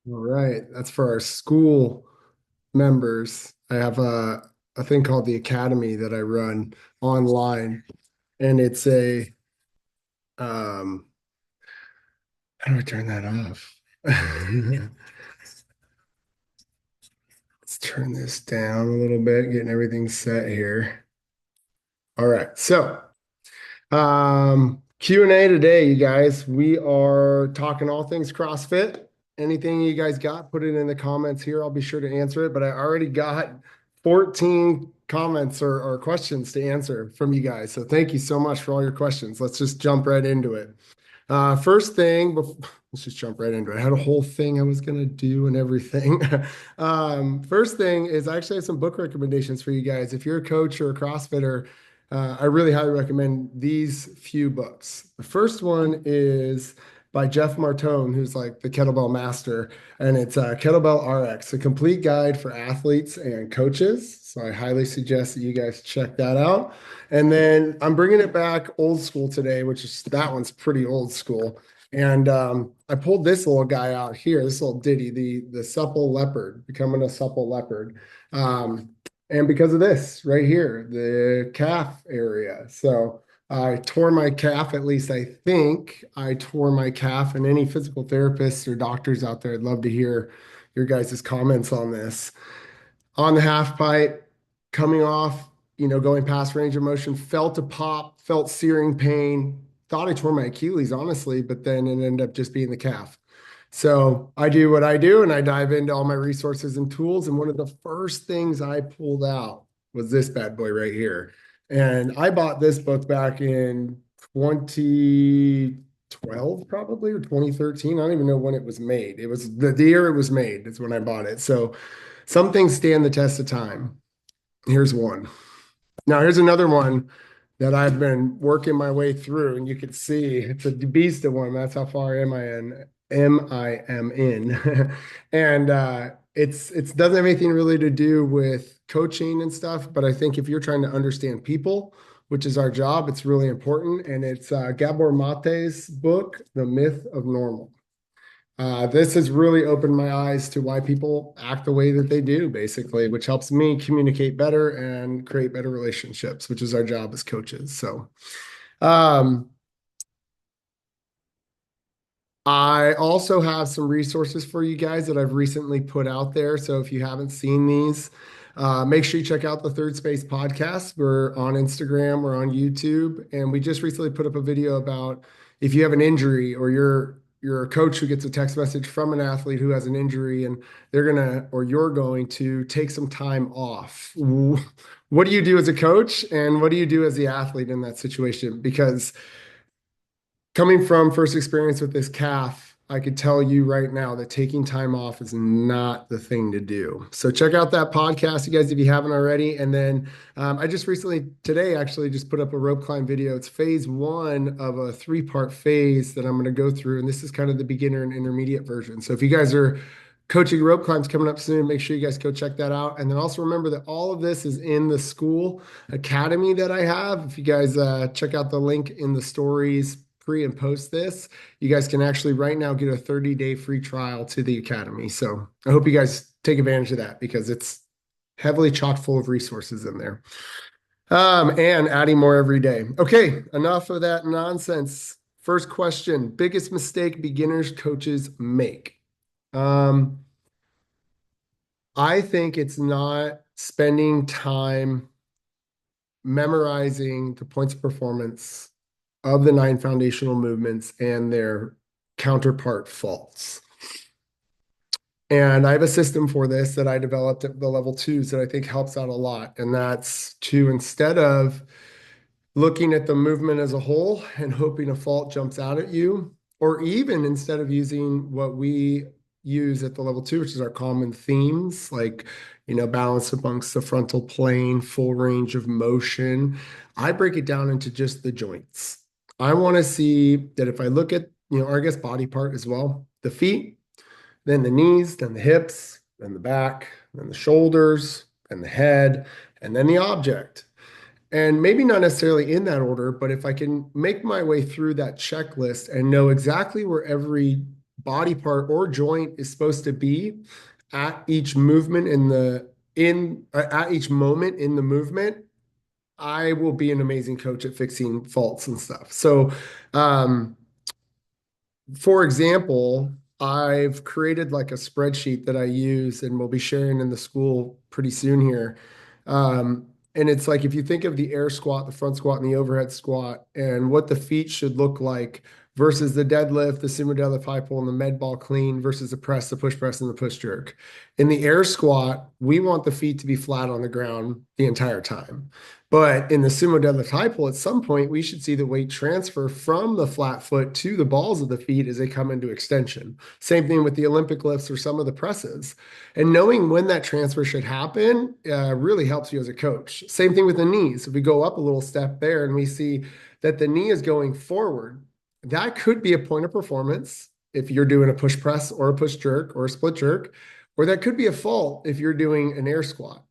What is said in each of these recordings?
All right, that's for our school members. I have a thing called the Academy that I run online, and it's a how do I turn that off? Let's turn this down a little bit, getting everything set here. All right, so Q&A today, you guys. We are talking all things CrossFit. Anything you guys got, put it in the comments here. I'll be sure to answer it. But I already got 14 comments or questions to answer from you guys. So thank you so much for all your questions. Let's just jump right into it. First thing, let's just jump right into it. I had a whole thing I was gonna do and everything. First thing is I actually have some book recommendations for you guys. If you're a coach or a CrossFitter, I really highly recommend these few books. The first one is by Jeff Martone, who's like the kettlebell master, and it's Kettlebell RX, a complete guide for athletes and coaches. So I highly suggest that you guys check that out. And then I'm bringing it back old school today, which is that one's pretty old school. And I pulled this little guy out here, this little ditty, the supple leopard, becoming a supple leopard. And because of this right here, the calf area. So I tore my calf, at least I think I tore my calf. And any physical therapists or doctors out there, I'd love to hear your guys' comments on this. On the half pipe, coming off, going past range of motion, felt a pop, felt searing pain. Thought I tore my Achilles, honestly, but then it ended up just being the calf. So I do what I do and I dive into all my resources and tools. And one of the first things I pulled out was this bad boy right here. And I bought this book back in 2012, probably, or 2013. I don't even know when it was made. It was the year it was made, is when I bought it. So some things stand the test of time. Here's one. Now, here's another one that I've been working my way through, and you can see it's a beast of one. That's how far am I in? I am in, and it's doesn't have anything really to do with coaching and stuff. But I think if you're trying to understand people, which is our job, it's really important. And it's Gabor Mate's book, The Myth of Normal. This has really opened my eyes to why people act the way that they do, basically, which helps me communicate better and create better relationships, which is our job as coaches. So, um, I also have some resources for you guys that I've recently put out there. So if you haven't seen these, make sure you check out the Third Space podcast. We're on Instagram, we're on YouTube, and we just recently put up a video about if you have an injury or you're a coach who gets a text message from an athlete who has an injury and you're going to take some time off. What do you do as a coach and what do you do as the athlete in that situation? Because coming from first experience with this calf, I could tell you right now that taking time off is not the thing to do. So check out that podcast, you guys, if you haven't already. And then I just recently, today, actually just put up a rope climb video. It's phase one of a three-part phase that I'm going to go through. And this is kind of the beginner and intermediate version. So if you guys are coaching rope climbs coming up soon, make sure you guys go check that out. And then also remember that all of this is in the SKOOL Academy that I have. If you guys check out the link in the stories, pre and post this, you guys can actually right now get a 30-day free trial to the Academy. So I hope you guys take advantage of that because it's heavily chock full of resources in there. And adding more every day. Okay, enough of that nonsense. First question, biggest mistake beginners coaches make. I think it's not spending time memorizing the points of performance of the 9 foundational movements and their counterpart faults. And I have a system for this that I developed at the level 2s that I think helps out a lot. And that's to, instead of looking at the movement as a whole and hoping a fault jumps out at you, or even instead of using what we use at the level 2, which is our common themes, like, balance amongst the frontal plane, full range of motion, I break it down into just the joints. I want to see that if I look at, our guess body part as well, the feet, then the knees, then the hips, then the back, then the shoulders, and the head, and then the object. And maybe not necessarily in that order, but if I can make my way through that checklist and know exactly where every body part or joint is supposed to be at each movement at each moment in the movement, I will be an amazing coach at fixing faults and stuff. So, for example, I've created like a spreadsheet that I use and we'll be sharing in the school pretty soon here. And it's like if you think of the air squat, the front squat, and the overhead squat, and what the feet should look like versus the deadlift, the sumo deadlift, high pull, and the med ball clean versus the press, the push press, and the push jerk. In the air squat, we want the feet to be flat on the ground the entire time. But in the sumo deadlift high pull, at some point, we should see the weight transfer from the flat foot to the balls of the feet as they come into extension. Same thing with the Olympic lifts or some of the presses. And knowing when that transfer should happen really helps you as a coach. Same thing with the knees. If we go up a little step there and we see that the knee is going forward, that could be a point of performance if you're doing a push press or a push jerk or a split jerk, or that could be a fault if you're doing an air squat.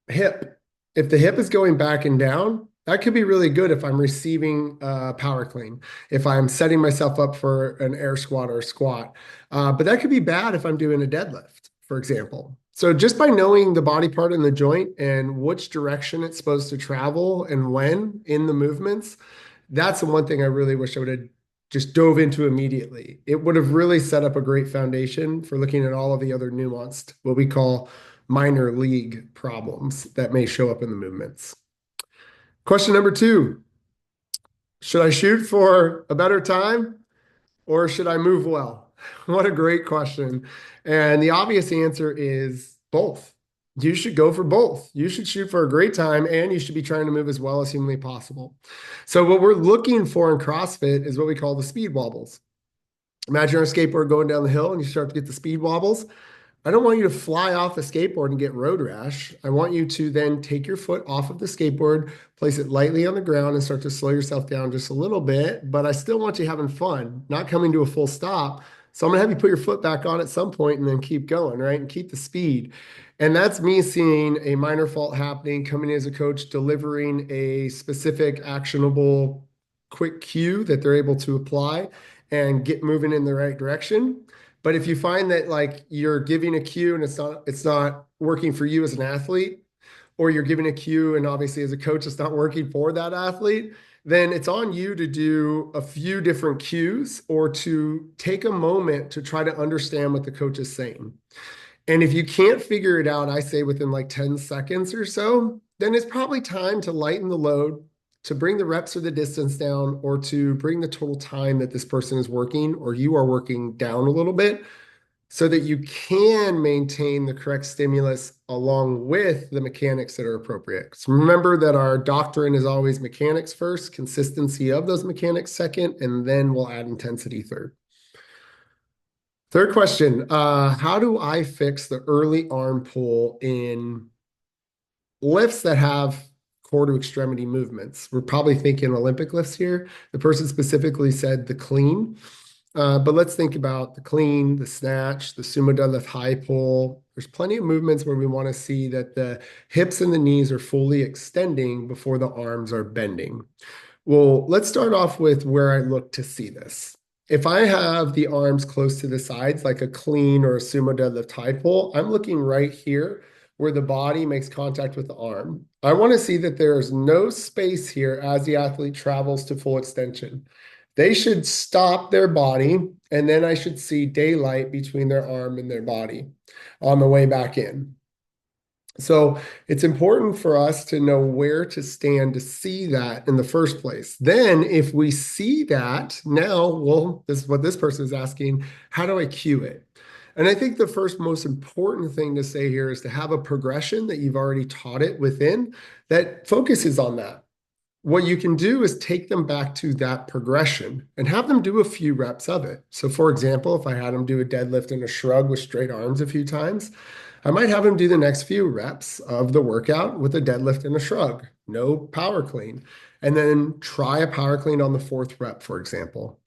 Hip. If the hip is going back and down, that could be really good if I'm receiving power clean, if I'm setting myself up for an air squat or a squat. But that could be bad if I'm doing a deadlift, for example. So just by knowing the body part in the joint and which direction it's supposed to travel and when in the movements, that's the one thing I really wish I would have just dove into immediately. It would have really set up a great foundation for looking at all of the other nuanced, what we call minor league problems that may show up in the movements. Question number 2, should I shoot for a better time or should I move well? What a great question. And the obvious answer is both. You should go for both. You should shoot for a great time and you should be trying to move as well as humanly possible. So what we're looking for in CrossFit is what we call the speed wobbles. Imagine a skateboard going down the hill and you start to get the speed wobbles. I don't want you to fly off the skateboard and get road rash. I want you to then take your foot off of the skateboard, place it lightly on the ground, and start to slow yourself down just a little bit. But I still want you having fun, not coming to a full stop. So I'm going to have you put your foot back on at some point and then keep going, right? And keep the speed. And that's me seeing a minor fault happening, coming in as a coach, delivering a specific, actionable, quick cue that they're able to apply and get moving in the right direction. But if you find that like you're giving a cue and it's not working for you as an athlete, or you're giving a cue and obviously as a coach it's not working for that athlete, then it's on you to do a few different cues or to take a moment to try to understand what the coach is saying. And if you can't figure it out, I say within like 10 seconds or so, then it's probably time to lighten the load, to bring the reps or the distance down, or to bring the total time that this person is working or you are working down a little bit so that you can maintain the correct stimulus along with the mechanics that are appropriate. So remember that our doctrine is always mechanics first, consistency of those mechanics second, and then we'll add intensity third. Third question, how do I fix the early arm pull in lifts that have core to extremity movements? We're probably thinking Olympic lifts here. The person specifically said the clean, but let's think about the clean, the snatch, the sumo deadlift high pull. There's plenty of movements where we want to see that the hips and the knees are fully extending before the arms are bending. Well, let's start off with where I look to see this. If I have the arms close to the sides, like a clean or a sumo deadlift high pull, I'm looking right here where the body makes contact with the arm. I want to see that there is no space here as the athlete travels to full extension. They should stop their body, and then I should see daylight between their arm and their body on the way back in. So it's important for us to know where to stand to see that in the first place. Then if we see that, now, well, this is what this person is asking, how do I cue it? And I think the first most important thing to say here is to have a progression that you've already taught it within that focuses on that. What you can do is take them back to that progression and have them do a few reps of it. So for example, if I had them do a deadlift and a shrug with straight arms a few times, I might have them do the next few reps of the workout with a deadlift and a shrug, no power clean. and then try a power clean on the fourth rep, for example.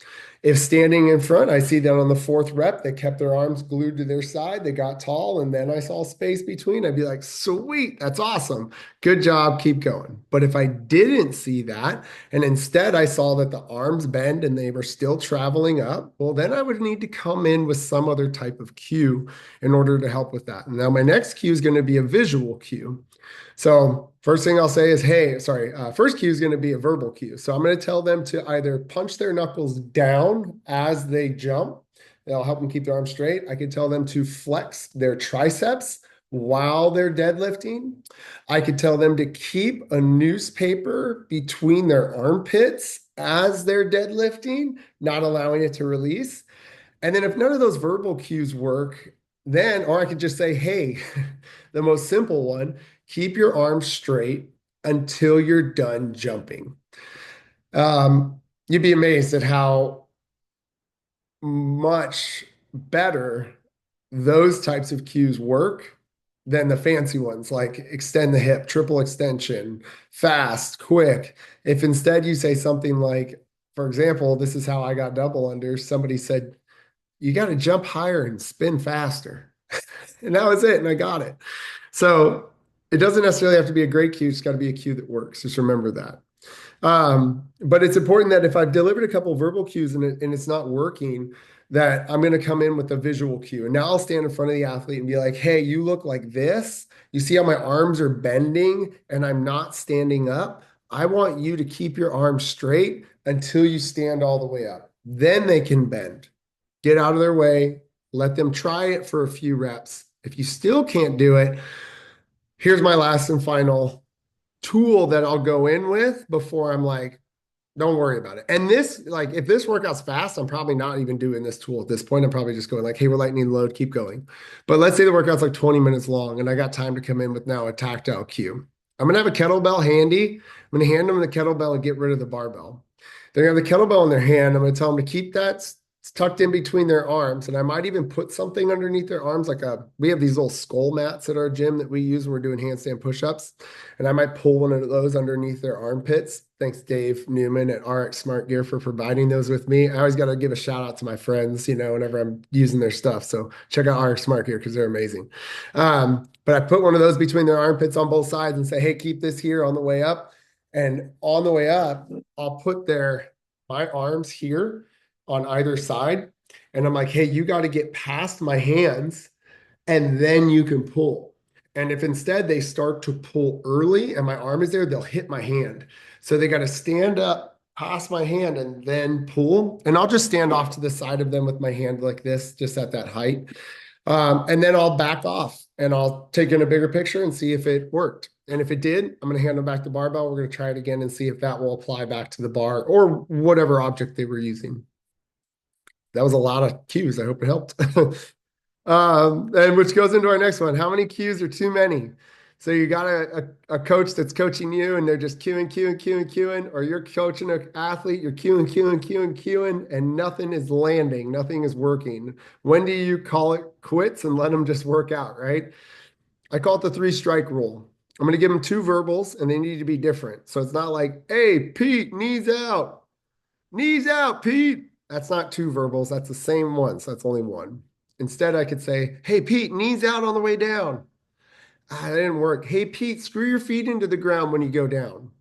If standing in front, I see that on the fourth rep, they kept their arms glued to their side, they got tall, and then I saw space between. I'd be like, sweet, that's awesome. Good job, keep going. But if I didn't see that, and instead I saw that the arms bend and they were still traveling up, well, then I would need to come in with some other type of cue in order to help with that. Now, my next cue is going to be a visual cue. So first thing I'll say is, first cue is going to be a verbal cue. So I'm going to tell them to either punch their knuckles down as they jump. That'll help them keep their arms straight. I could tell them to flex their triceps while they're deadlifting. I could tell them to keep a newspaper between their armpits as they're deadlifting, not allowing it to release. And then if none of those verbal cues work, then, or I could just say, hey, the most simple one, keep your arms straight until you're done jumping. You'd be amazed at how much better those types of cues work than the fancy ones, like extend the hip, triple extension, fast, quick. If instead you say something like, for example, this is how I got double under, somebody said, you got to jump higher and spin faster. And that was it. And I got it. So it doesn't necessarily have to be a great cue. It's got to be a cue that works. Just remember that. But it's important that if I've delivered a couple of verbal cues and it's not working, that I'm going to come in with a visual cue. And now I'll stand in front of the athlete and be like, hey, you look like this. You see how my arms are bending and I'm not standing up? I want you to keep your arms straight until you stand all the way up. Then they can bend. Get out of their way. Let them try it for a few reps. If you still can't do it, here's my last and final tool that I'll go in with before I'm like, don't worry about it. And this, like, if this workout's fast, I'm probably not even doing this tool at this point. I'm probably just going like, hey, we're lightening the load, keep going. But let's say the workout's like 20 minutes long and I got time to come in with now a tactile cue. I'm going to have a kettlebell handy. I'm going to hand them the kettlebell and get rid of the barbell. They're going to have the kettlebell in their hand. I'm going to tell them to keep that tucked in between their arms. And I might even put something underneath their arms. We have these little SKOOL mats at our gym that we use when we're doing handstand push-ups. And I might pull one of those underneath their armpits. Thanks, Dave Newman at RX Smart Gear for providing those with me. I always got to give a shout out to my friends, whenever I'm using their stuff. So check out RX Smart Gear because they're amazing. But I put one of those between their armpits on both sides and say, hey, keep this here on the way up. And on the way up, I'll put my arms here on either side. And I'm like, hey, you got to get past my hands and then you can pull. And if instead they start to pull early and my arm is there, they'll hit my hand. So they got to stand up, pass my hand, and then pull. And I'll just stand off to the side of them with my hand like this, just at that height. And then I'll back off and I'll take in a bigger picture and see if it worked. And if it did, I'm going to hand them back the barbell. We're going to try it again and see if that will apply back to the bar or whatever object they were using. That was a lot of cues. I hope it helped. And which goes into our next one. How many cues are too many? So you got a coach that's coaching you and they're just cueing, or you're coaching an athlete, you're cueing, and nothing is landing, nothing is working. When do you call it quits and let them just work out, right? I call it the 3-strike rule. I'm going to give them 2 verbals and they need to be different. So it's not like, hey, Pete, knees out, Pete. That's not 2 verbals. That's the same one. So that's only 1. Instead, I could say, hey, Pete, knees out on the way down. That didn't work. Hey, Pete, screw your feet into the ground when you go down.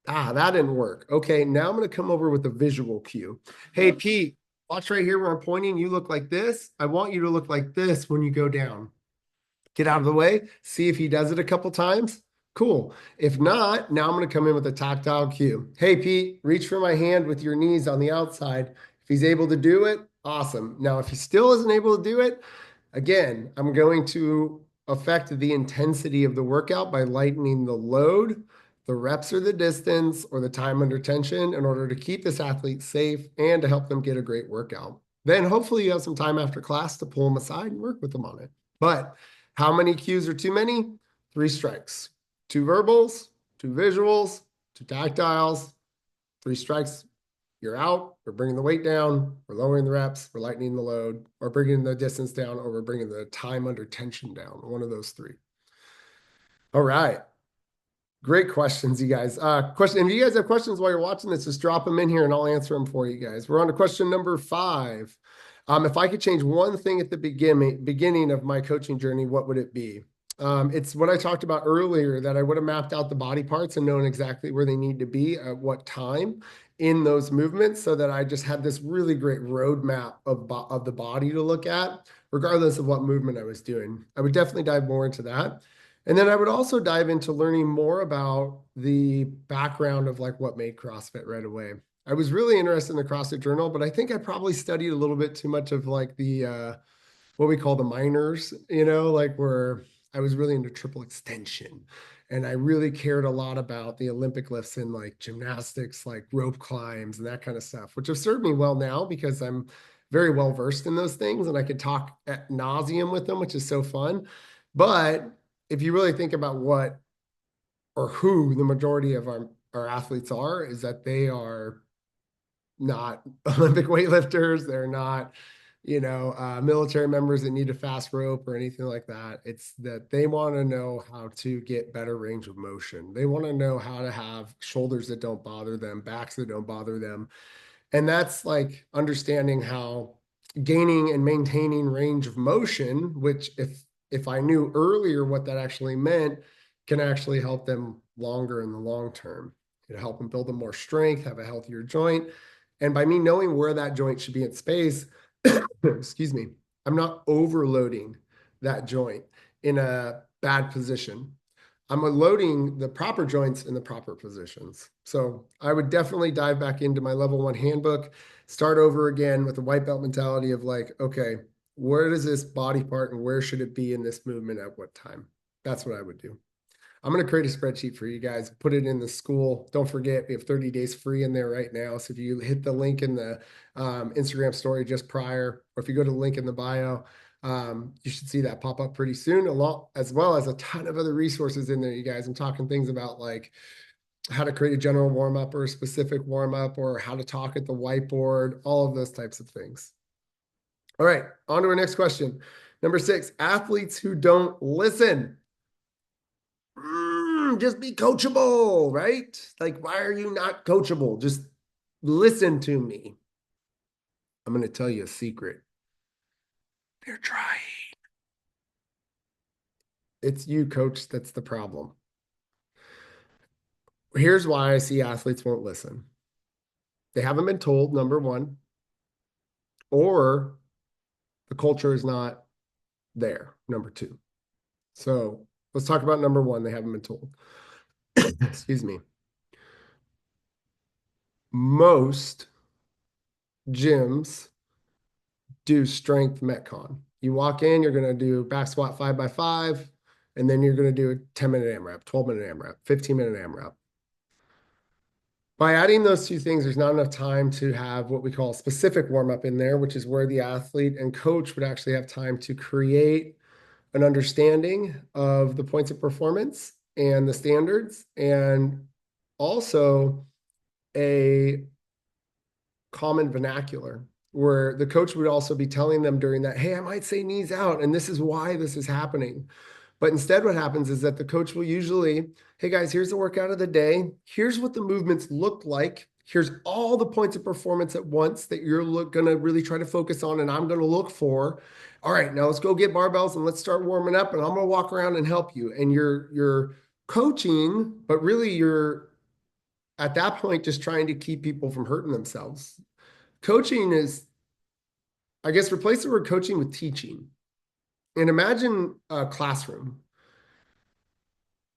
That didn't work. Okay, now I'm going to come over with a visual cue. Hey, Pete, watch right here where I'm pointing. You look like this. I want you to look like this when you go down. Get out of the way. See if he does it a couple times. Cool. If not, now I'm going to come in with a tactile cue. Hey, Pete, reach for my hand with your knees on the outside. If he's able to do it, awesome. Now, if he still isn't able to do it, again, I'm going to affect the intensity of the workout by lightening the load, the reps or the distance, or the time under tension in order to keep this athlete safe and to help them get a great workout. Then hopefully you have some time after class to pull them aside and work with them on it. But how many cues are too many? 3 strikes. 2 verbals, 2 visuals, 2 tactiles, 3 strikes. You're out. We're bringing the weight down. We're lowering the reps. We're lightening the load, or bringing the distance down, or we're bringing the time under tension down. One of those 3. All right. Great questions, you guys. If you guys have questions while you're watching this, just drop them in here and I'll answer them for you guys. We're on to question number 5. If I could change one thing at the beginning of my coaching journey, what would it be? It's what I talked about earlier, that I would have mapped out the body parts and known exactly where they need to be at what time in those movements, so that I just had this really great roadmap of the body to look at, regardless of what movement I was doing. I would definitely dive more into that. And then I would also dive into learning more about the background of like what made CrossFit right away. I was really interested in the CrossFit Journal, but I think I probably studied a little bit too much of like the what we call the minors, like where I was really into triple extension. And I really cared a lot about the Olympic lifts and like gymnastics, like rope climbs and that kind of stuff, which have served me well now because I'm very well versed in those things and I could talk ad nauseum with them, which is so fun. But if you really think about what or who the majority of our athletes are, is that they are not Olympic weightlifters. They're not, military members that need a fast rope or anything like that. It's that they want to know how to get better range of motion. They want to know how to have shoulders that don't bother them, backs that don't bother them. And that's like understanding how gaining and maintaining range of motion, which if I knew earlier what that actually meant, can actually help them longer in the long term. It'll help them build more strength, have a healthier joint. And by me knowing where that joint should be in space, excuse me, I'm not overloading that joint in a bad position. I'm loading the proper joints in the proper positions. So I would definitely dive back into my level 1 handbook, start over again with the white belt mentality of like, okay, where does this body part and where should it be in this movement at what time? That's what I would do. I'm going to create a spreadsheet for you guys, put it in the SKOOL. Don't forget, we have 30 days free in there right now. So if you hit the link in the Instagram story just prior, or if you go to the link in the bio, you should see that pop up pretty soon, as well as a ton of other resources in there, you guys. I'm talking things about like how to create a general warm-up or a specific warm-up, or how to talk at the whiteboard, all of those types of things. All right, on to our next question. Number 6, athletes who don't listen. Just be coachable, right? Like, why are you not coachable? Just listen to me. I'm going to tell you a secret. They're trying. It's you, coach, that's the problem. Here's why I see athletes won't listen. They haven't been told, number one, or the culture is not there, number 2. So let's talk about number 1. They haven't been told. Excuse me. Most gyms do strength metcon. You walk in, you're going to do back squat 5x5, and then you're going to do a 10-minute AMRAP, 12-minute AMRAP, 15-minute AMRAP. By adding those 2 things, there's not enough time to have what we call a specific warm-up in there, which is where the athlete and coach would actually have time to create an understanding of the points of performance and the standards, and also a common vernacular where the coach would also be telling them during that, hey, I might say knees out, and this is why this is happening. But instead, what happens is that the coach will usually, hey guys, here's the workout of the day. Here's what the movements look like. Here's all the points of performance at once that you're going to really try to focus on, and I'm going to look for. All right, now let's go get barbells and let's start warming up, and I'm going to walk around and help you. And you're coaching, but really you're at that point just trying to keep people from hurting themselves. Coaching is, I guess, replace the word coaching with teaching. And imagine a classroom.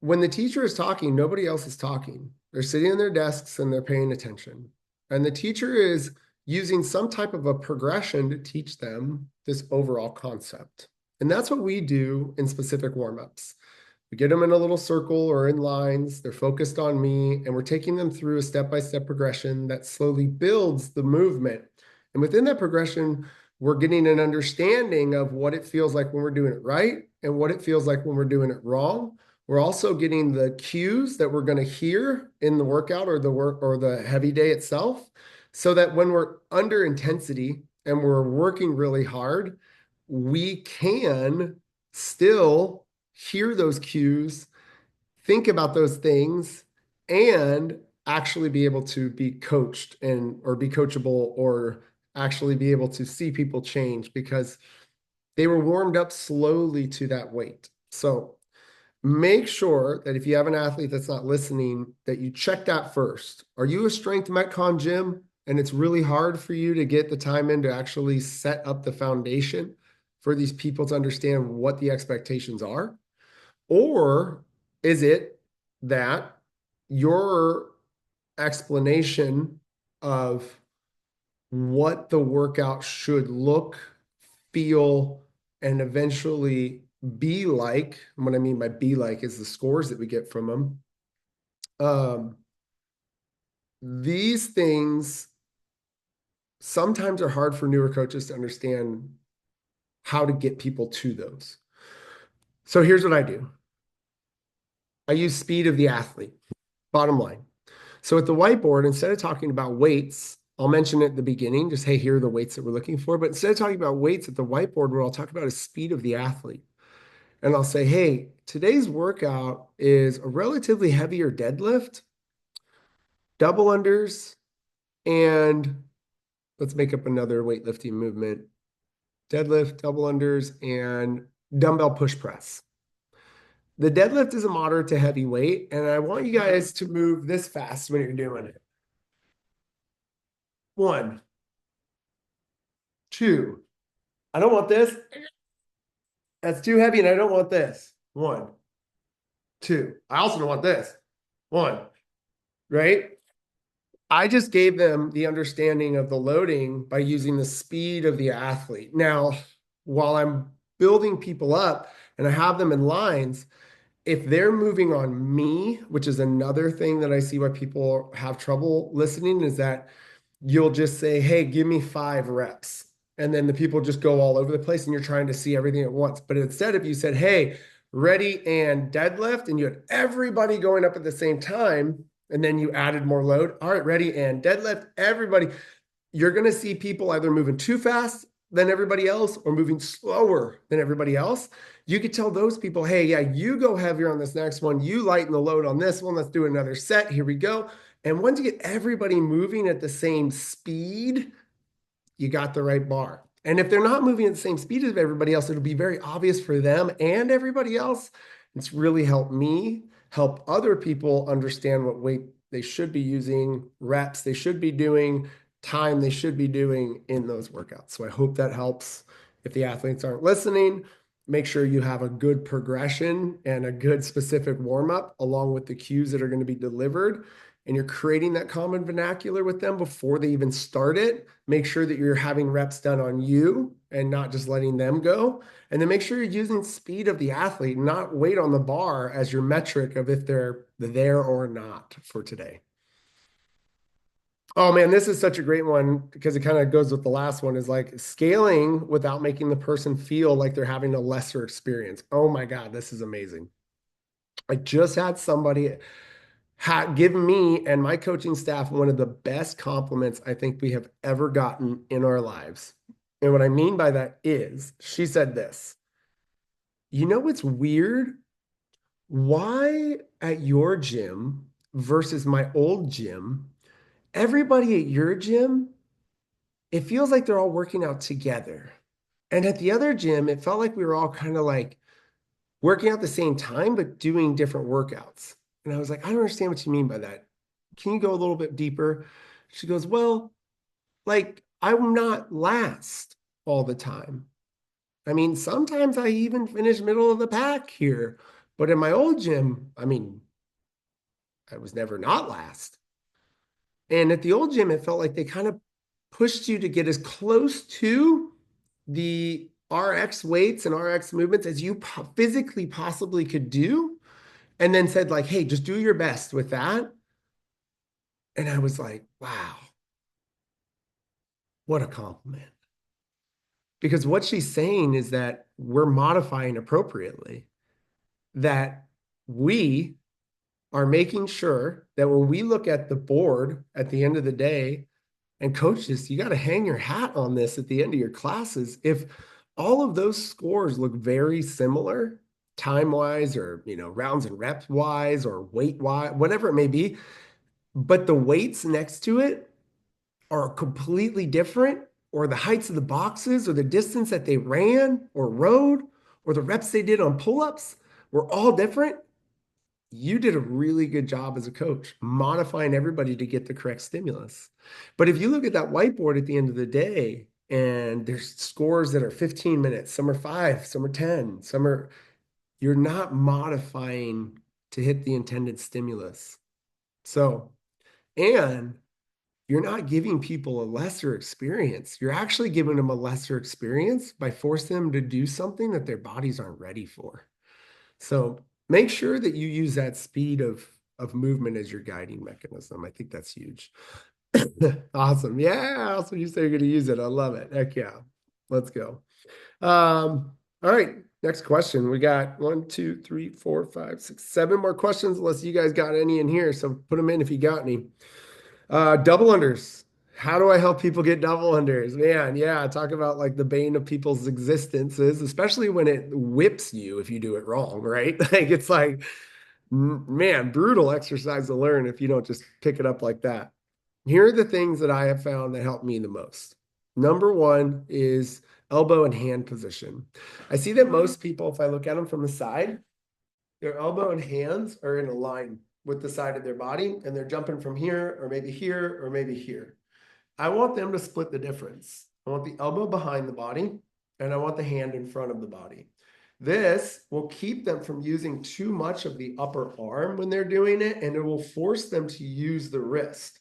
When the teacher is talking, nobody else is talking. They're sitting in their desks and they're paying attention. And the teacher is using some type of a progression to teach them this overall concept. And that's what we do in specific warm-ups. We get them in a little circle or in lines. They're focused on me, and we're taking them through a step-by-step progression that slowly builds the movement. And within that progression, we're getting an understanding of what it feels like when we're doing it right and what it feels like when we're doing it wrong. We're also getting the cues that we're going to hear in the workout or the work or the heavy day itself, so that when we're under intensity and we're working really hard, we can still hear those cues, think about those things and actually be able to be coached or be coachable or actually be able to see people change because they were warmed up slowly to that weight. So make sure that if you have an athlete that's not listening, that you check that first. Are you a strength Metcon gym and it's really hard for you to get the time in to actually set up the foundation for these people to understand what the expectations are? Or is it that your explanation of what the workout should look, feel, and eventually be like, and what I mean by be like is the scores that we get from them. These things sometimes are hard for newer coaches to understand how to get people to those. So here's what I do. I use speed of the athlete, bottom line. So at the whiteboard, instead of talking about weights, I'll mention it at the beginning, just, hey, here are the weights that we're looking for. But instead of talking about weights at the whiteboard, what I'll talk about is speed of the athlete. And I'll say, hey, today's workout is a relatively heavier deadlift, double unders, and let's make up another weightlifting movement. Deadlift, double unders, and dumbbell push press. The deadlift is a moderate to heavy weight, and I want you guys to move this fast when you're doing it. 1, 2. I don't want this. That's too heavy, and I don't want this. 1, 2. I also don't want this. 1. Right? I just gave them the understanding of the loading by using the speed of the athlete. Now, while I'm building people up and I have them in lines, if they're moving on me, which is another thing that I see why people have trouble listening, is that you'll just say, hey, give me 5 reps. And then the people just go all over the place and you're trying to see everything at once. But instead, if you said, hey, ready and deadlift, and you had everybody going up at the same time, and then you added more load. All right, ready and deadlift, everybody. You're going to see people either moving too fast than everybody else or moving slower than everybody else. You could tell those people, hey, yeah, you go heavier on this next one. You lighten the load on this one. Let's do another set. Here we go. And once you get everybody moving at the same speed, you got the right bar. And if they're not moving at the same speed as everybody else, it'll be very obvious for them and everybody else. It's really helped me help other people understand what weight they should be using, reps they should be doing, time they should be doing in those workouts. So I hope that helps. If the athletes aren't listening, make sure you have a good progression and a good specific warm-up along with the cues that are going to be delivered. And you're creating that common vernacular with them before they even start it. Make sure that you're having reps done on you and not just letting them go. And then make sure you're using speed of the athlete, not weight on the bar as your metric of if they're there or not for today. Oh man, this is such a great one because it kind of goes with the last one, is like scaling without making the person feel like they're having a lesser experience. Oh my God, this is amazing. I just had somebody give me and my coaching staff one of the best compliments I think we have ever gotten in our lives. And what I mean by that is, she said this, you know what's weird? Why at your gym versus my old gym, everybody at your gym, it feels like they're all working out together. And at the other gym, it felt like we were all kind of like working out at the same time, but doing different workouts. And I was like, I don't understand what you mean by that. Can you go a little bit deeper? She goes, well, like I'm not last all the time. I mean, sometimes I even finish middle of the pack here. But in my old gym, I mean, I was never not last. And at the old gym, it felt like they kind of pushed you to get as close to the RX weights and RX movements as you physically possibly could do. And then said like, hey, just do your best with that. And I was like, wow, what a compliment. Because what she's saying is that we're modifying appropriately, that we are making sure that when we look at the board at the end of the day, and coaches, you got to hang your hat on this at the end of your classes. If all of those scores look very similar, time wise or, rounds and reps wise or weight wise, whatever it may be. But the weights next to it are completely different, or the heights of the boxes, or the distance that they ran or rode, or the reps they did on pull-ups were all different. You did a really good job as a coach modifying everybody to get the correct stimulus. But if you look at that whiteboard at the end of the day, and there's scores that are 15 minutes, some are 5, some are 10, you're not modifying to hit the intended stimulus. So, and you're not giving people a lesser experience. You're actually giving them a lesser experience by forcing them to do something that their bodies aren't ready for. So make sure that you use that speed of movement as your guiding mechanism. I think that's huge. Awesome. Yeah. Also, you say you're going to use it. I love it. Heck yeah. Let's go. All right. Next question. We got 1, 2, 3, 4, 5, 6, 7 more questions, unless you guys got any in here. So put them in if you got any. Double unders. How do I help people get double unders? Man, yeah, talk about like the bane of people's existences, especially when it whips you if you do it wrong, right? Like it's like, man, brutal exercise to learn if you don't just pick it up like that. Here are the things that I have found that help me the most. Number one is elbow and hand position. I see that most people, if I look at them from the side, their elbow and hands are in a line with the side of their body, and they're jumping from here, or maybe here, or maybe here. I want them to split the difference. I want the elbow behind the body, and I want the hand in front of the body. This will keep them from using too much of the upper arm when they're doing it, and it will force them to use the wrist.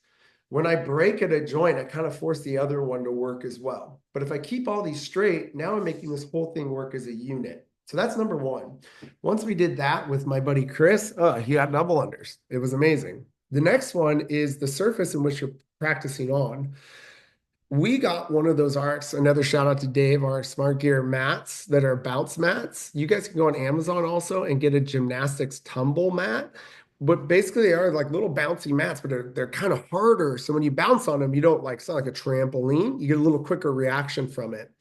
When I break at a joint, I kind of force the other one to work as well. But if I keep all these straight, now I'm making this whole thing work as a unit. So that's number one. Once we did that with my buddy Chris, he got double unders. It was amazing. The next one is the surface in which you're practicing on. We got one of those RX, another shout out to Dave, RX Smart Gear mats that are bounce mats. You guys can go on Amazon also and get a gymnastics tumble mat. But basically they are like little bouncy mats, but they're kind of harder. So when you bounce on them, you don't like, it's not like a trampoline. You get a little quicker reaction from it.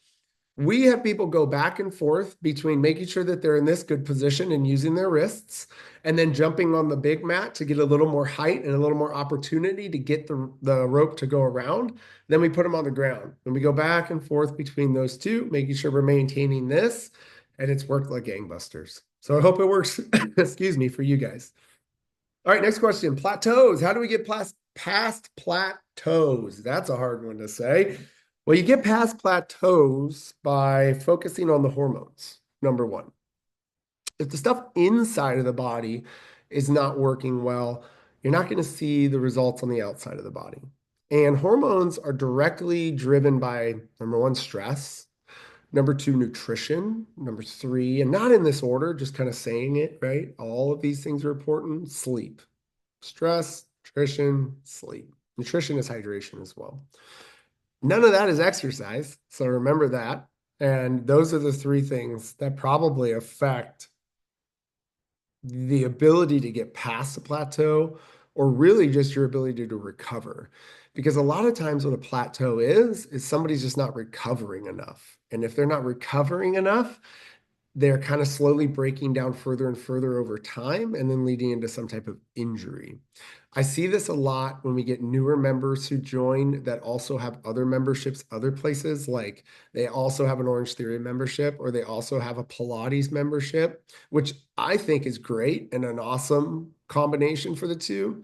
We have people go back and forth between making sure that they're in this good position and using their wrists, and then jumping on the big mat to get a little more height and a little more opportunity to get the rope to go around. Then we put them on the ground. And we go back and forth between those two, making sure we're maintaining this, and it's worked like gangbusters. So I hope it works, excuse me, for you guys. All right, next question. Plateaus. How do we get past plateaus? That's a hard one to say. Well, you get past plateaus by focusing on the hormones, number one. If the stuff inside of the body is not working well, you're not going to see the results on the outside of the body. And hormones are directly driven by, number one, stress, number two, nutrition, number three, and not in this order, just kind of saying it, right? All of these things are important. Sleep, stress, nutrition, sleep. Nutrition is hydration as well. None of that is exercise. So remember that. And those are the three things that probably affect the ability to get past the plateau, or really just your ability to recover. Because a lot of times what a plateau is somebody's just not recovering enough. And if they're not recovering enough, they're kind of slowly breaking down further and further over time, and then leading into some type of injury. I see this a lot when we get newer members who join that also have other memberships, other places, like they also have an Orange Theory membership, or they also have a Pilates membership, which I think is great and an awesome combination for the two.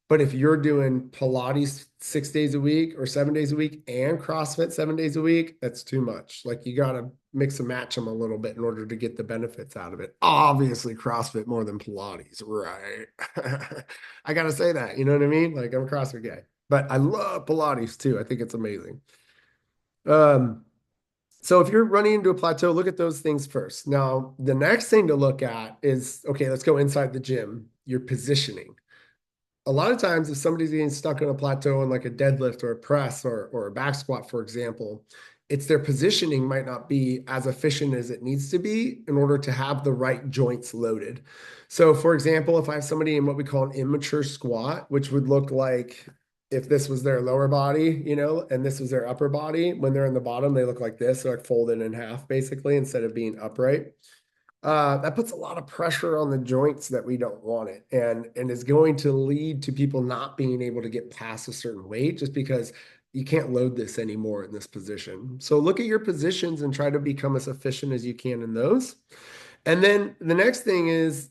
But if you're doing Pilates 6 days a week or 7 days a week and CrossFit 7 days a week, that's too much. Like you got to mix and match them a little bit in order to get the benefits out of it. Obviously, CrossFit more than Pilates, right? I got to say that, you know what I mean? Like I'm a CrossFit guy, but I love Pilates too. I think it's amazing. So if you're running into a plateau, look at those things first. Now, the next thing to look at is, okay, let's go inside the gym, your positioning. A lot of times if somebody's getting stuck on a plateau in like a deadlift or a press or a back squat, for example, it's their positioning might not be as efficient as it needs to be in order to have the right joints loaded. So for example, if I have somebody in what we call an immature squat, which would look like if this was their lower body, and this was their upper body, when they're in the bottom, they look like this. They're like folded in half basically instead of being upright. that puts a lot of pressure on the joints that we don't want it, and is going to lead to people not being able to get past a certain weight just because you can't load this anymore in this position. So look at your positions and try to become as efficient as you can in those. And then the next thing is,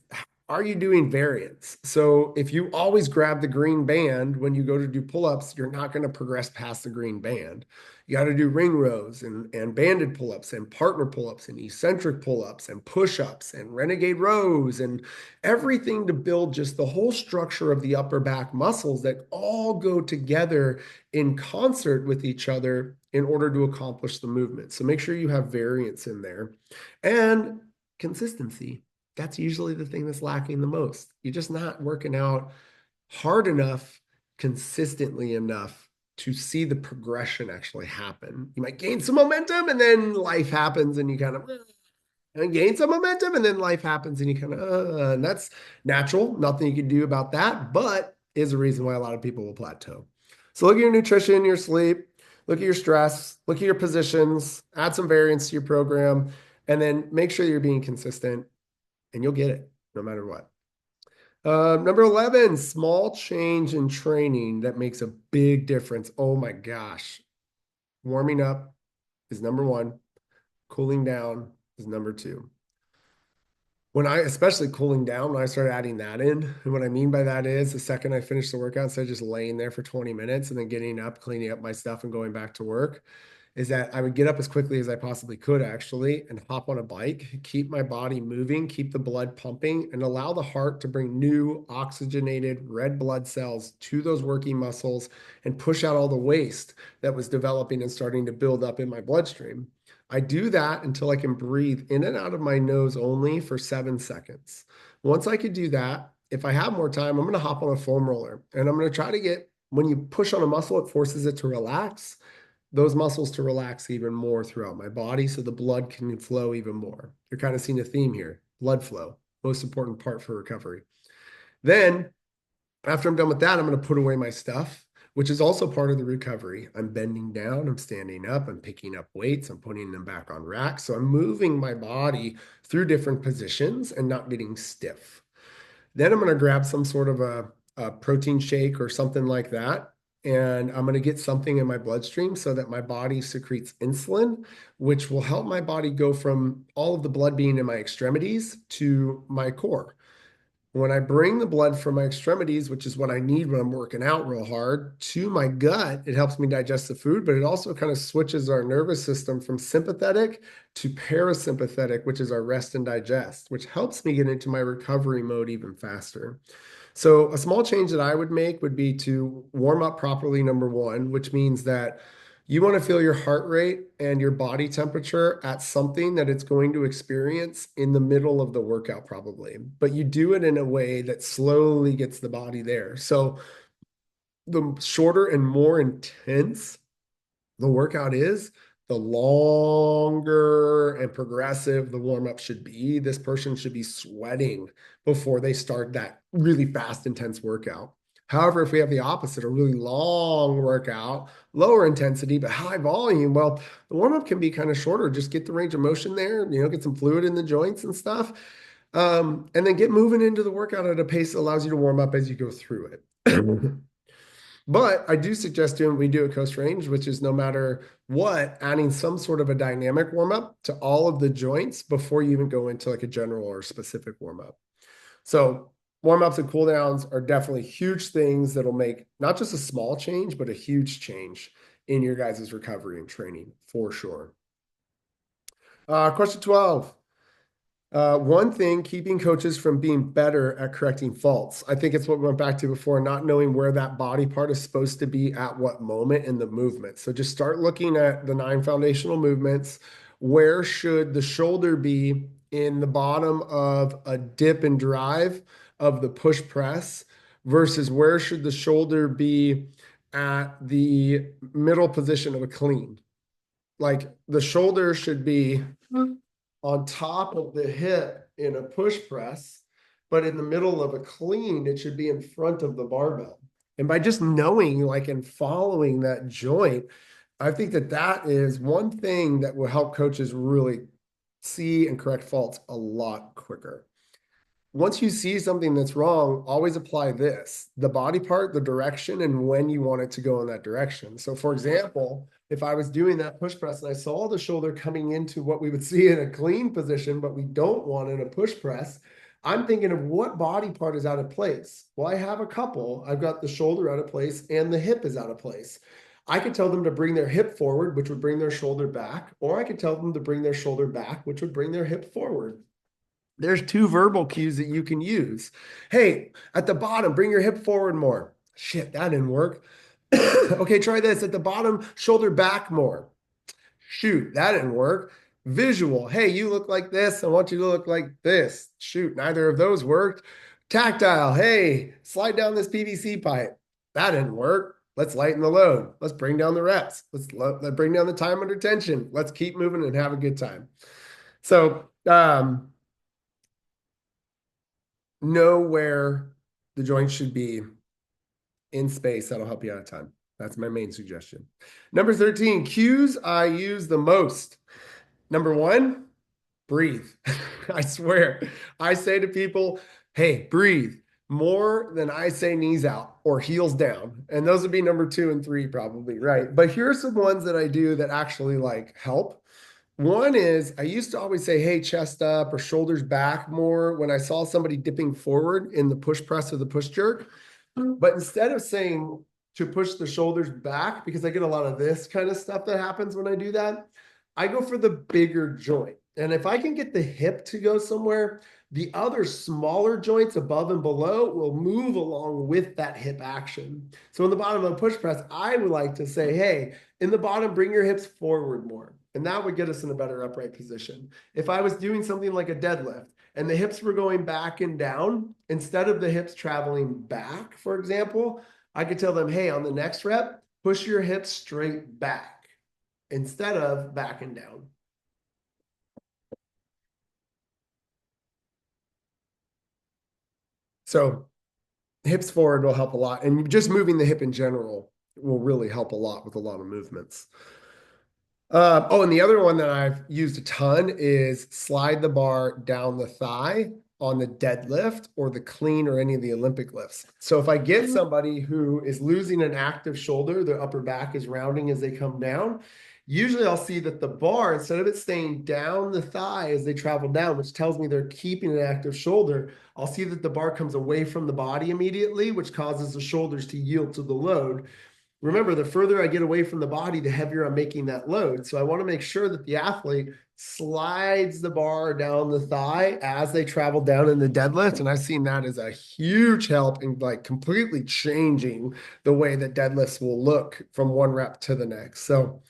are you doing variance? So if you always grab the green band when you go to do pull-ups, you're not going to progress past the green band. You got to do ring rows and banded pull-ups and partner pull-ups and eccentric pull-ups and push-ups and renegade rows and everything to build just the whole structure of the upper back muscles that all go together in concert with each other in order to accomplish the movement. So make sure you have variance in there. And consistency. That's usually the thing that's lacking the most. You're just not working out hard enough, consistently enough to see the progression actually happen. You might gain some momentum and then life happens and you kind of and gain some momentum and then life happens and you kind of, and that's natural. Nothing you can do about that, but is a reason why a lot of people will plateau. So look at your nutrition, your sleep, look at your stress, look at your positions, add some variance to your program, and then make sure you're being consistent and you'll get it no matter what. Number 11, small change in training that makes a big difference. Oh my gosh. Warming up is number one. Cooling down is number two. Especially cooling down, when I started adding that in, and what I mean by that is the second I finish the workout, instead of just laying there for 20 minutes and then getting up, cleaning up my stuff and going back to work, is that I would get up as quickly as I possibly could actually and hop on a bike, keep my body moving, keep the blood pumping, and allow the heart to bring new oxygenated red blood cells to those working muscles and push out all the waste that was developing and starting to build up in my bloodstream. I do that until I can breathe in and out of my nose only for 7 seconds. Once I could do that, if I have more time, I'm going to hop on a foam roller and I'm going to try to get, when you push on a muscle, it forces it to relax, those muscles to relax even more throughout my body so the blood can flow even more. You're kind of seeing a theme here. Blood flow, most important part for recovery. Then after I'm done with that, I'm going to put away my stuff, which is also part of the recovery. I'm bending down, I'm standing up, I'm picking up weights, I'm putting them back on racks. So I'm moving my body through different positions and not getting stiff. Then I'm going to grab some sort of a protein shake or something like that. And I'm going to get something in my bloodstream so that my body secretes insulin, which will help my body go from all of the blood being in my extremities to my core. When I bring the blood from my extremities, which is what I need when I'm working out real hard, to my gut, it helps me digest the food, but it also kind of switches our nervous system from sympathetic to parasympathetic, which is our rest and digest, which helps me get into my recovery mode even faster. So a small change that I would make would be to warm up properly, number one, which means that you want to feel your heart rate and your body temperature at something that it's going to experience in the middle of the workout, probably. But you do it in a way that slowly gets the body there. So the shorter and more intense the workout is, the longer and progressive the warm up should be. This person should be sweating before they start that really fast, intense workout. However, if we have the opposite, a really long workout, lower intensity, but high volume, well, the warm up can be kind of shorter. Just get the range of motion there, get some fluid in the joints and stuff. And then get moving into the workout at a pace that allows you to warm up as you go through it. But I do suggest doing what we do at Coast Range, which is no matter what, adding some sort of a dynamic warm up to all of the joints before you even go into like a general or specific warm up. So warm ups and cool downs are definitely huge things that'll make not just a small change, but a huge change in your guys' recovery and training for sure. Question 12. One thing keeping coaches from being better at correcting faults. I think it's what we went back to before, not knowing where that body part is supposed to be at what moment in the movement. So just start looking at the 9 foundational movements. Where should the shoulder be in the bottom of a dip and drive of the push press versus where should the shoulder be at the middle position of a clean? Like the shoulder should be on top of the hip in a push press, but in the middle of a clean, it should be in front of the barbell. And by just knowing, like, and following that joint, I think that that is one thing that will help coaches really see and correct faults a lot quicker. Once you see something that's wrong, always apply this, the body part, the direction, and when you want it to go in that direction. So for example, if I was doing that push press and I saw the shoulder coming into what we would see in a clean position, but we don't want in a push press, I'm thinking of what body part is out of place. Well, I have a couple. I've got the shoulder out of place and the hip is out of place. I could tell them to bring their hip forward, which would bring their shoulder back, or I could tell them to bring their shoulder back, which would bring their hip forward. There's two verbal cues that you can use. Hey, at the bottom, bring your hip forward more. Shit, that didn't work. Okay, try this. At the bottom, shoulder back more. Shoot, that didn't work. Visual. Hey, you look like this. I want you to look like this. Shoot, neither of those worked. Tactile. Hey, slide down this PVC pipe. That didn't work. Let's lighten the load. Let's bring down the reps. Let's bring down the time under tension. Let's keep moving and have a good time. So, know where the joint should be in space. That'll help you out of time. That's my main suggestion. Number 13, cues I use the most. Number 1, breathe. I swear, I say to people, hey, breathe more than I say knees out or heels down. And those would be number 2 and 3 probably, right? But here's some ones that I do that actually like help. One is I used to always say, hey, chest up or shoulders back more when I saw somebody dipping forward in the push press or the push jerk. But instead of saying to push the shoulders back, because I get a lot of this kind of stuff that happens when I do that, I go for the bigger joint. And if I can get the hip to go somewhere, the other smaller joints above and below will move along with that hip action. So in the bottom of a push press, I would like to say, hey, in the bottom, bring your hips forward more. And that would get us in a better upright position. If I was doing something like a deadlift and the hips were going back and down, instead of the hips traveling back, for example, I could tell them, hey, on the next rep, push your hips straight back instead of back and down. So hips forward will help a lot. And just moving the hip in general will really help a lot with a lot of movements. And the other one that I've used a ton is slide the bar down the thigh on the deadlift or the clean or any of the Olympic lifts. So if I get somebody who is losing an active shoulder, their upper back is rounding as they come down, usually I'll see that the bar, instead of it staying down the thigh as they travel down, which tells me they're keeping an active shoulder, I'll see that the bar comes away from the body immediately, which causes the shoulders to yield to the load. Remember, the further I get away from the body, the heavier I'm making that load. So I want to make sure that the athlete slides the bar down the thigh as they travel down in the deadlift. And I've seen that as a huge help in like completely changing the way that deadlifts will look from one rep to the next. So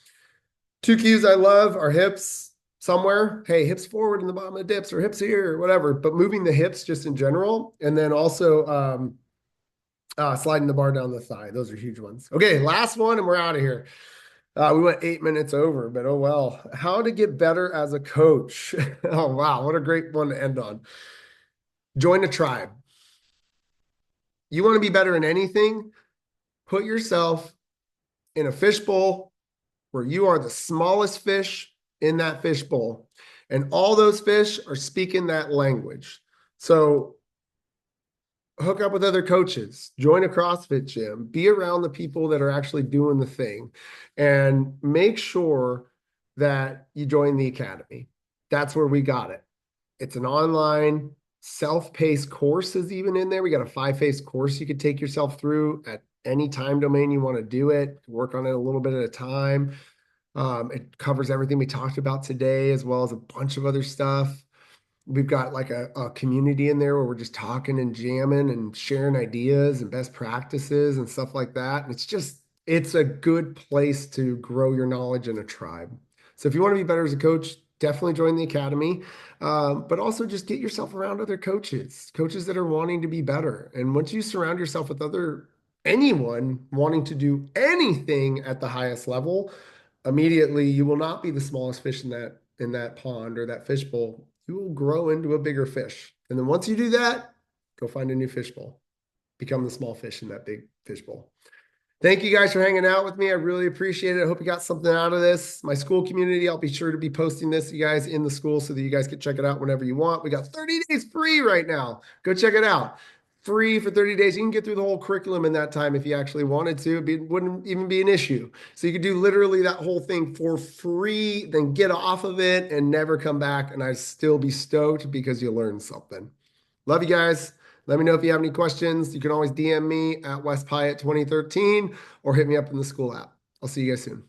2 cues I love are hips somewhere. Hey, hips forward in the bottom of the dips or hips here or whatever, but moving the hips just in general. And then also, sliding the bar down the thigh. Those are huge ones. Okay, last one and we're out of here. We went 8 minutes over, but oh well. How to get better as a coach. Oh, wow. What a great one to end on. Join a tribe. You want to be better in anything? Put yourself in a fishbowl where you are the smallest fish in that fishbowl. And all those fish are speaking that language. So hook up with other coaches, join a CrossFit gym, be around the people that are actually doing the thing, and make sure that you join the academy. That's where we got it. It's an online self-paced course is even in there. We got a 5-phase course you could take yourself through at any time domain you want to do it, work on it a little bit at a time. It covers everything we talked about today, as well as a bunch of other stuff. We've got like a community in there where we're just talking and jamming and sharing ideas and best practices and stuff like that. And it's a good place to grow your knowledge in a tribe. So if you want to be better as a coach, definitely join the academy. But also just get yourself around other coaches that are wanting to be better. And once you surround yourself with anyone wanting to do anything at the highest level, immediately you will not be the smallest fish in that pond or that fishbowl. You will grow into a bigger fish. And then once you do that, go find a new fishbowl. Become the small fish in that big fishbowl. Thank you guys for hanging out with me. I really appreciate it. I hope you got something out of this. My school community, I'll be sure to be posting this, you guys, in the school so that you guys can check it out whenever you want. We got 30 days free right now. Go check it out. Free for 30 days. You can get through the whole curriculum in that time if you actually wanted to. It wouldn't even be an issue. So you could do literally that whole thing for free, then get off of it and never come back. And I'd still be stoked because you learned something. Love you guys. Let me know if you have any questions. You can always DM me at West Pyatt 2013 or hit me up in the school app. I'll see you guys soon.